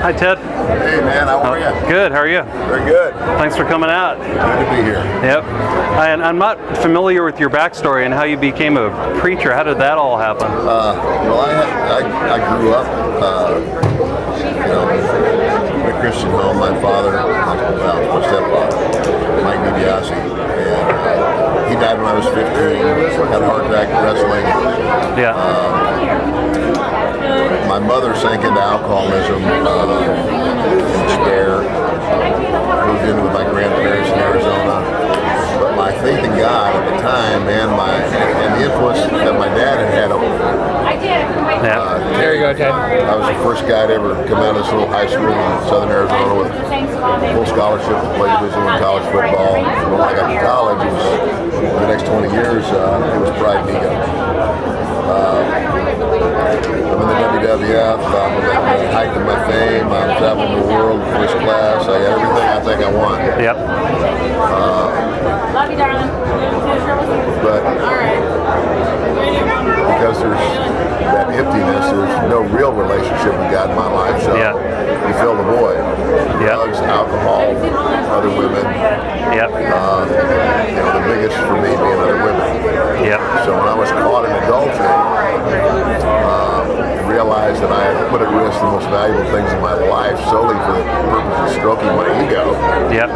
Hi, Ted. Hey, man, how are you? Good, how are you? Very good. Thanks for coming out. Good to be here. Yep. I'm not familiar with your backstory and how you became a preacher. How did that all happen? Well, I grew up, in a Christian home. My father, my stepfather, Mike Dibiase, and he died when I was 15. Had a heart attack wrestling. Yeah. My mother sank into alcoholism in despair. Moved in with my grandparents in Arizona. But my faith in God at the time, and the influence that my dad had on me. There you go, Ted. I was the first guy to ever come out of this little high school in southern Arizona with full scholarship to play Division I college football. When I got to college, it was, for the next 20 years, it was pride and ego. I'm in the WWF, I'm in the height of my fame, I'm traveling the world first class, I got everything I think I want. Yep. Love you, darling. But because there's that emptiness, there's no real relationship with God in my life, so you fill the void. Drugs, alcohol, other women. Yep. The biggest for me being other women. Yep. So when I was caught in adultery, I realized that I had put at risk the most valuable things in my life solely for the purpose of stroking my ego. Yep.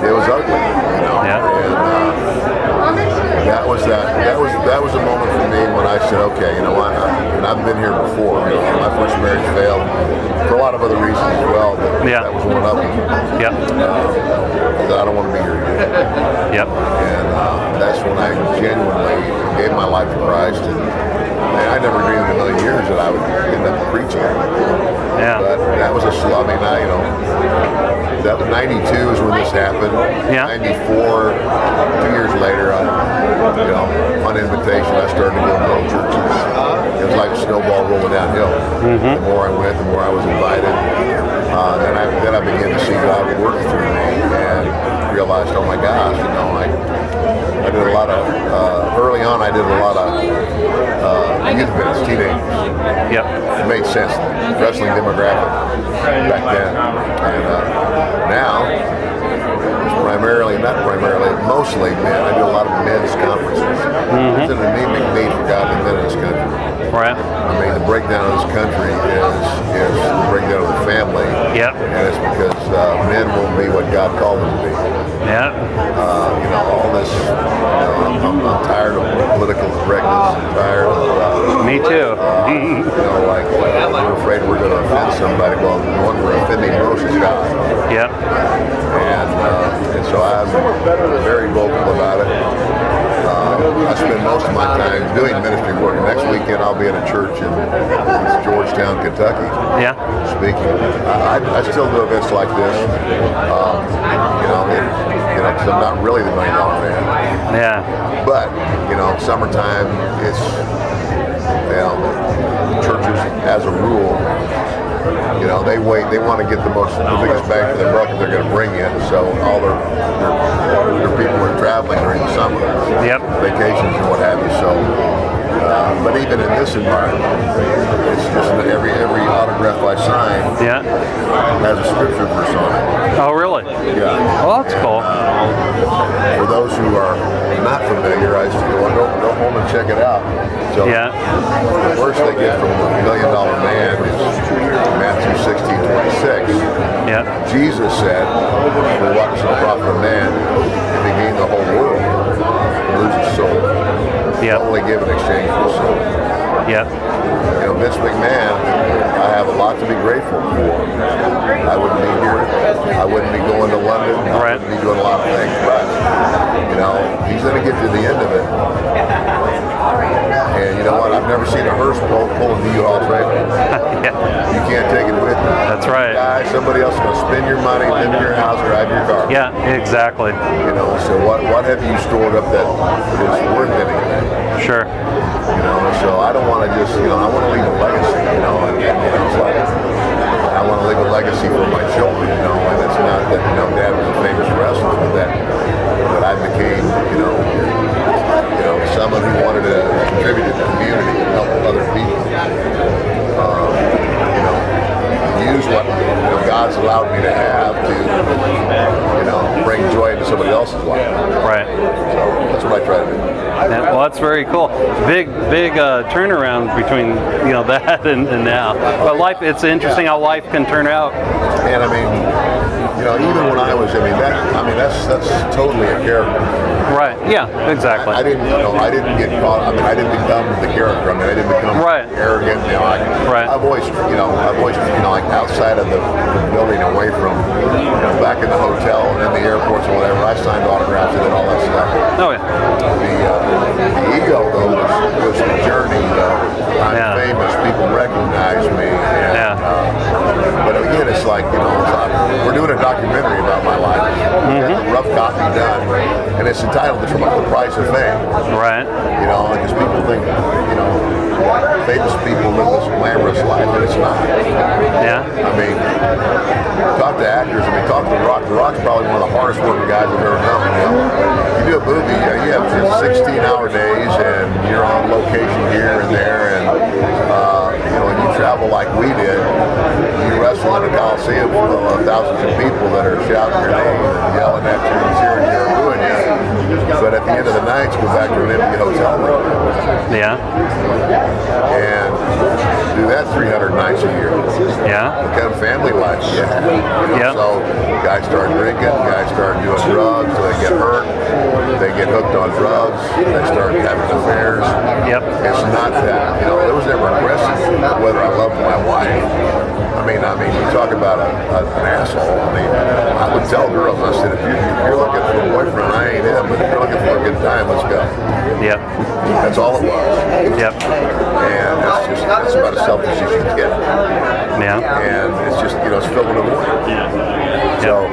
It was ugly, Yep. And that was a moment for me when I said, okay, you know what? And I've been here before. My first marriage failed for a lot of other reasons as well. But that was one of them. Yep. I don't want to be here again. Yep. And that's when I genuinely gave my life to Christ. And I never dreamed in a million years that I would end up preaching. Yeah. But that was a slow. That was 92 is when this happened. Yeah. 94, 2 years later, on invitation, I started to go to little churches. It was like a snowball rolling downhill. The more I went, the more I was invited. Then I began to see God work through me and realized, oh my gosh, I did a lot of, early on I did a lot of youth events, teenagers. Yep. It made sense, wrestling demographic back then. And now, mostly men. I do a lot of men's conferences. There's an anemic need for godly men in this country. Right. The breakdown of this country is the breakdown of the family. Yep. And it's because men won't be what God called them to be. Yeah. All this, I'm tired of political correctness. I'm tired of... Me too. We're afraid we're going to offend somebody. Well, the one we're offending most is God. Yep. And so I'm very vocal about it. I spend most of my time doing ministry work. Next weekend I'll be at a church in Georgetown, Kentucky. Yeah. Speaking. I still do events like this. Because I'm not really the $1 million man. Yeah. But summertime, it's churches as a rule. They want to get the biggest bang for their buck that they're going to bring in. So all their people are traveling during the summer, vacations and what have you. So, but even in this environment, it's just that every autograph I sign has a scripture verse on it. Oh, really? Yeah. Oh, that's cool. For those who are not familiar, I say, well, go home and check it out. So the verse they get from the $1 Million Man is Matthew 16:26. Yeah. Jesus said, "For what shall profit a man if he gain the whole world and lose his soul? Only give in exchange for his soul." Yeah. Vince McMahon, I have a lot to be grateful for. I wouldn't be here. I wouldn't be going to London. I wouldn't be doing a lot of things. But, he's going to get to the end of it. And you know what? I've never seen a hearse pulling the U-Haul trailer. You can't take it with you. That's right. Somebody else is going to spend your money, live in your house, drive your car. Yeah, exactly. So what have you stored up that is worth anything? Sure. So I don't want to just, I want to leave a legacy, it's like, I want to leave a legacy for my children, and it's not that, Dad was a famous wrestler, but that I became, someone who wanted to contribute to the community and help other people, use what allowed me to have to, bring joy into somebody else's life. Right. So that's what I try to do. Yeah, well, that's very cool. Big turnaround between that and now. But life, it's interesting how life can turn out. And I mean, even when I was, that's totally a character. Right. Yeah. Exactly. I didn't get caught. I mean, I didn't become the character. I mean, I didn't become arrogant. Right. I've always, like outside of the building, away from, back in the hotel and in the airports or whatever. I signed autographs and did all that stuff. Oh yeah. The ego though was the journey. I'm famous. People recognize me. And, but again, it's like we're doing a documentary about my life. Got the rough copy done, and it's entitled "The Price of Fame." Right. Because people think famous people live this glamorous life, and it's not. Yeah. I mean, talk to actors. I mean, talk to The Rock. The Rock's probably one of the hardest working guys I've ever known. You do a movie, you have 16-hour days, and you're on location here and there, and you travel like we did. You wrestle in a coliseum full of thousands of people that are shouting your name and yelling at you and cheering you and booing you. But at the end of the night, you go back to an empty hotel room. Yeah. And do that 300 nights a year. Yeah. What kind of family life do you have? Yeah. So guys start drinking, guys start doing drugs, they get hurt, they get hooked on drugs, they start having affairs. Yep. It's not that. There was never a question whether I loved my wife. I mean, you talk about an asshole. I mean, I would tell girls, I said, if you're looking for a boyfriend, I ain't him, but if you're looking for a good time, let's go. Yep. That's all it was. Yep. And it's about as selfish as you get. Yeah. And it's just, it's filled with a void. So,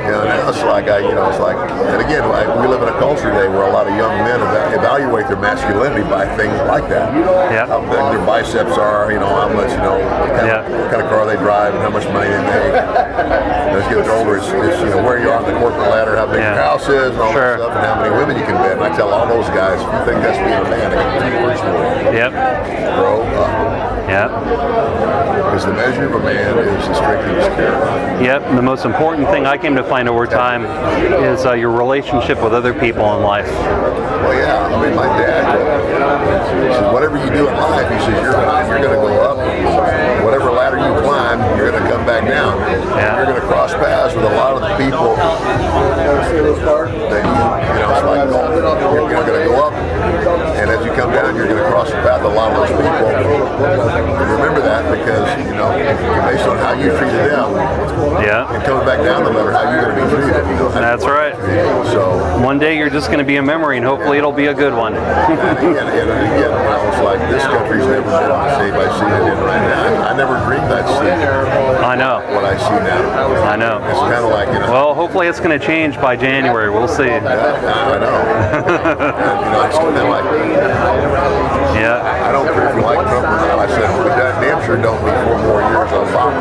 now it's like, and again, we live in a culture today where a lot of young men evaluate their masculinity by things like that. Yeah. How big their biceps are, how much, what kind of car they drive and how much money they make. As you get older, it's where you are on the corporate ladder, how big your house is, and all that stuff, and how many women you can bed. And I tell all those guys, if you think that's being a man, I got 2 words for you. Yep. Grow up. Yep. Because the measure of a man is the strength of his character. Yep. And the most important thing I came to find over time is your relationship with other people in life. Well, yeah. I mean, my dad, he says, whatever you do in life, he says, you're gonna go up. Whatever ladder you climb, you're gonna come back down. Yeah. You're gonna cross paths with a lot of the people that it's like you're gonna go up, and as you come down, you're gonna cross the path of a lot of those people. And remember that because based on how you treated them, and coming back down the ladder, how you're gonna be treated. That's right. So one day you're just going to be a memory, and hopefully it'll be a good one. and again, it's like this country's never been on the shape I see it in right now. I never dreamed I'd see I know. what I see now. I know. It's kind of like, Well, hopefully it's going to change by January. We'll see. I know. It's kind of like, Yeah. I don't care if you like Trump or not. I said, we damn sure don't need 4 more years of Obama.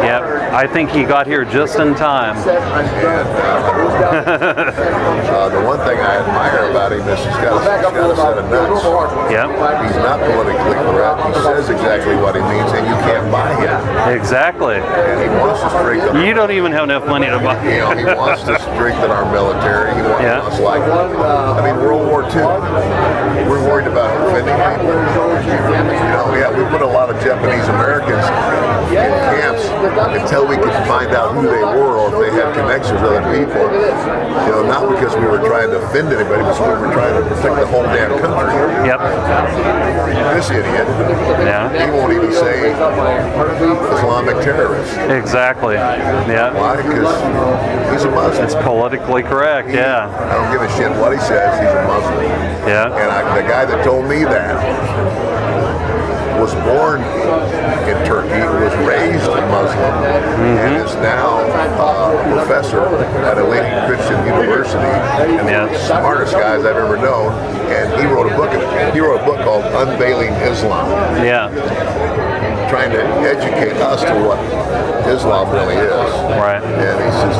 Yep. I think he got here just in time. And the one thing I admire about him is he's got a set of nuts. Yep. He's not politically correct. He says exactly what he means, and you can't buy him. Exactly. And he wants to strengthen. You don't even have enough money to buy. He wants to strengthen our military. He wants World War II. We're worried about offending people. We put a lot of Japanese Americans in camps until we could find out who they were or if they had connections with other people. Not because we were trying to offend anybody, but we were trying to protect the whole damn country. Yep. This idiot, Yeah. he won't even say Islamic terrorist. Exactly. Yeah. Why? Because he's a Muslim. It's politically correct. Yeah. I don't give a shit what he says. He's a Muslim. Yeah. And the guy that told me that was born in Turkey, was raised a Muslim, and is now a professor at a leading Christian university, and one of the smartest guys I've ever known. And he wrote a book called Unveiling Islam. Yeah. trying to educate us to what Islam really is. Right. And he says,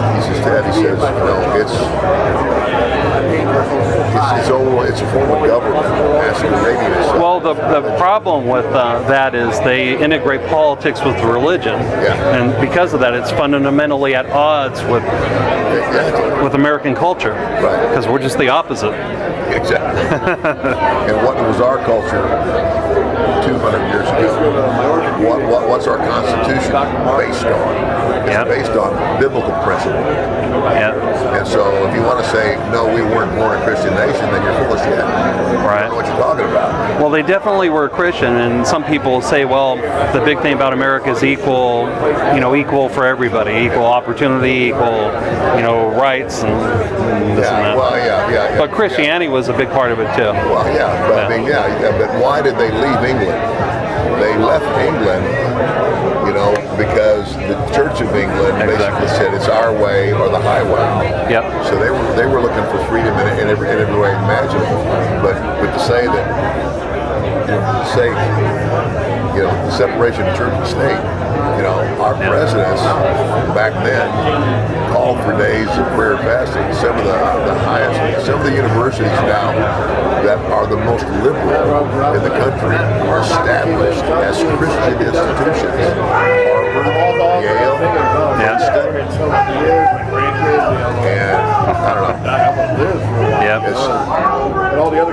it's a form of government masquerading itself. Well, the problem with that is they integrate politics with religion, and because of that, it's fundamentally at odds with American culture, because we're just the opposite. Exactly. And what was our culture 200 years ago? What's our Constitution based on? It's based on biblical principle. And so if you want to say, no, we weren't born a Christian nation, then you're full of shit. Right. I don't know what you're talking about. Well, they definitely were Christian, and some people say, well, the big thing about America is equal for everybody, equal opportunity, equal, rights, and this and that. Well, but Christianity was a big part of it too. Well, but why did they leave England? They left England, because the Church of England basically said it's our way or the highway. Yep. So they were looking for freedom in every way imaginable. But to say that, the separation of church and state, our presidents back then called for days of prayer and fasting. Some of the universities now that are the most liberal in the country are established as Christian institutions. Harvard, Yale, Princeton, and I don't know.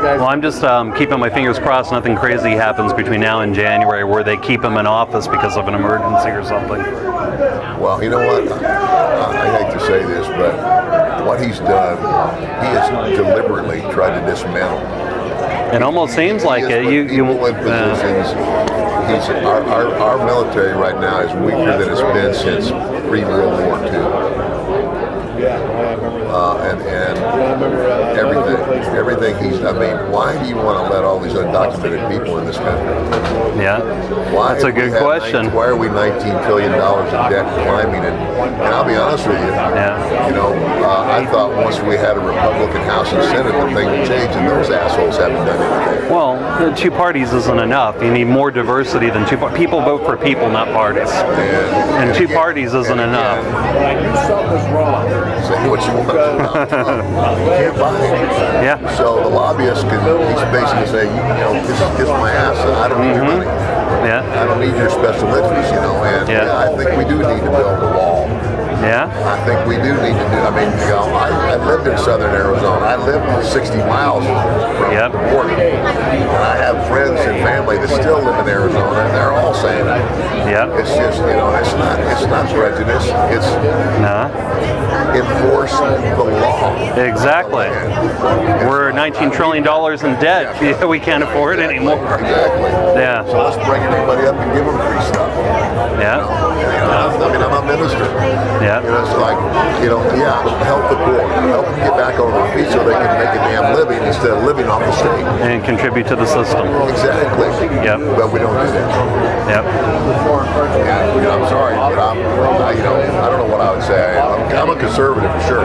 Well, I'm just keeping my fingers crossed nothing crazy happens between now and January where they keep him in office because of an emergency or something. Well, you know what? I hate to say this, but what he's done, he has deliberately tried to dismantle. It almost seems like it. People in positions. Our military right now is weaker than it's been since pre-World War II. And everything why do you want to let all these undocumented people in this country? Yeah, that's a good question. Why are we $19 trillion in debt climbing? And I'll be honest with you, I thought once we had a Republican House and Senate, the thing would change, and those assholes haven't done anything. Well, 2 parties isn't enough. You need more diversity than 2 parties. People vote for people, not parties. And 2 parties isn't enough. When I knew something was wrong, say what you want. You can't buy it. Yeah. So the lobbyist can basically say, kiss my ass. I don't need your money. Yeah. I don't need your special interest, And I think we do need to build a wall. Yeah. I think we do need to do. I lived in southern Arizona. I lived 60 miles from the border, and I have friends and family that still live in Arizona, and they're all saying it. Yeah. It's just it's not prejudice. It's enforce the law. Exactly. We're $19 trillion in debt. Yeah. We can't afford it anymore. Exactly. Yeah. So let's bring everybody up and give them free stuff. Yeah. I'm a minister. Yeah. It's like, help the poor. Help them get back on their feet so they can make a damn living instead of living off the state. And contribute to the system. Exactly. Yep. But we don't do that. Yep. And, I'm sorry, but I don't know what I would say. I'm a conservative for sure.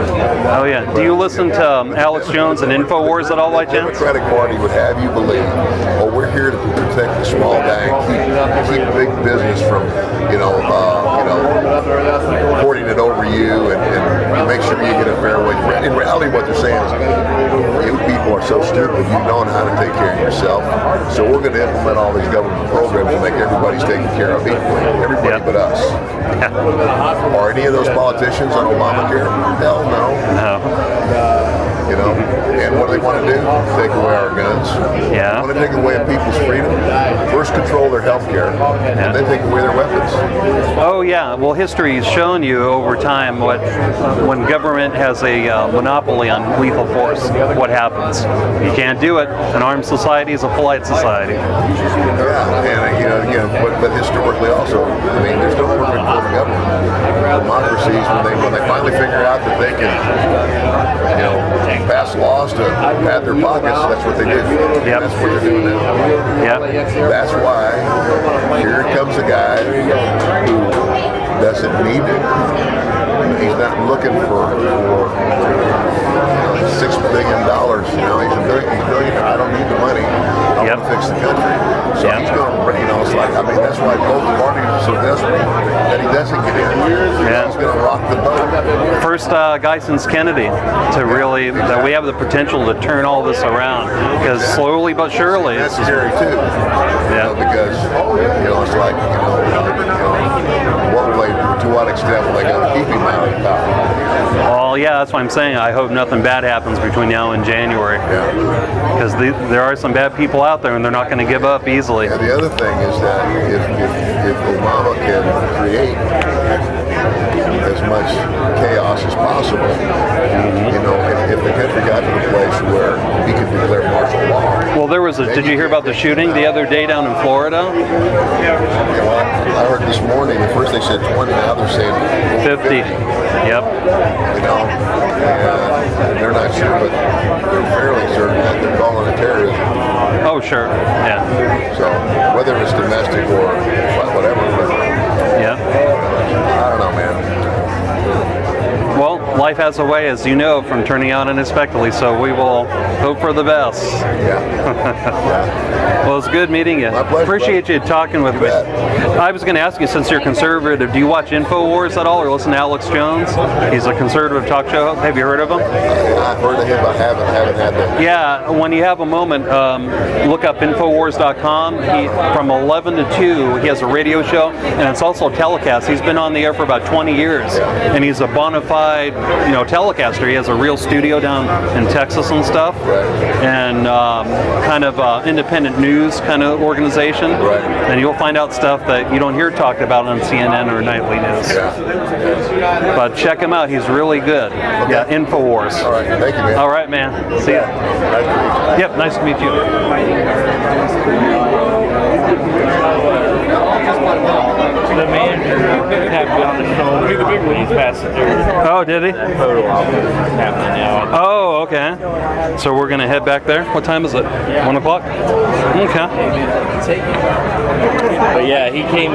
Oh, yeah. Do you listen to Alex Jones and InfoWars at all by chance? The Democratic Party would have you believe, we're here to protect the small guy and keep big business from, hoarding it over you and make sure you get a fair wage. In reality, what they're saying is, you people are so stupid, you don't know how to take care of yourself. So we're going to implement all these government programs to make everybody's taken care of equally. Everybody but us. Are any of those politicians on Obamacare? Hell no. No. And what do they want to do? Take away our guns. Yeah. They want to take away people's freedom. First control their health care, and then take away their weapons. Oh, yeah. Well, history has shown you over time when government has a monopoly on lethal force, what happens. You can't do it. An armed society is a polite society. Yeah, and but historically also, there's no perfect form of government. Democracies, when they finally figure out that they can, pass laws to pad their pockets, that's what they do. Yep. That's what they're doing now. Yep. That's why here comes a guy who doesn't need it. He's not looking for $6 billion. He's a billionaire. I don't need the money. I want to fix the country. So he's going to bring, it's like, that's why both parties are so desperate that he doesn't get in. He's going to rock the boat. First guy since Kennedy to really, that we have the potential to turn all this around. Because slowly but surely. That's scary too. Because, it's like, to what extent will they go to keep him out of power? Well, yeah, that's what I'm saying. I hope nothing bad happens between now and January. Because there are some bad people out there, and they're not going to give up easily. And the other thing is that if Obama can create as much chaos as possible, if the country got to the place where he could declare martial law. Well, did you hear about the shooting the other day down in Florida? I heard this morning, at first they said 20, now they're saying 50. Yep. And they're not sure, but they're fairly certain that they're calling it terrorism. Oh, sure. Yeah. So, whether it's domestic or whatever. I don't know, man. Well, life has a way, as you know, from turning out unexpectedly, so we will hope for the best. Well, it's good meeting you. My pleasure. Appreciate you talking with me. I was going to ask you, since you're conservative, do you watch InfoWars at all or listen to Alex Jones? He's a conservative talk show. Have you heard of him? I've heard of him, but haven't had that. Yeah, when you have a moment, look up Infowars.com. From 11 to 2, he has a radio show, and it's also a telecast. He's been on the air for about 20 years, and he's a bona fide telecaster. He has a real studio down in Texas and stuff, and kind of independent news kind of organization, and you'll find out stuff that you don't hear talked about on CNN or nightly news. But check him out, he's really good. Yeah, Infowars. All right, thank you, man. All right, man. See ya. Yep, nice to meet you. The manager tapped me on the shoulder. He's passing through. Oh, did he? Photo op happening now. Oh, okay. So we're gonna head back there. What time is it? 1 o'clock? Okay. But yeah, he came.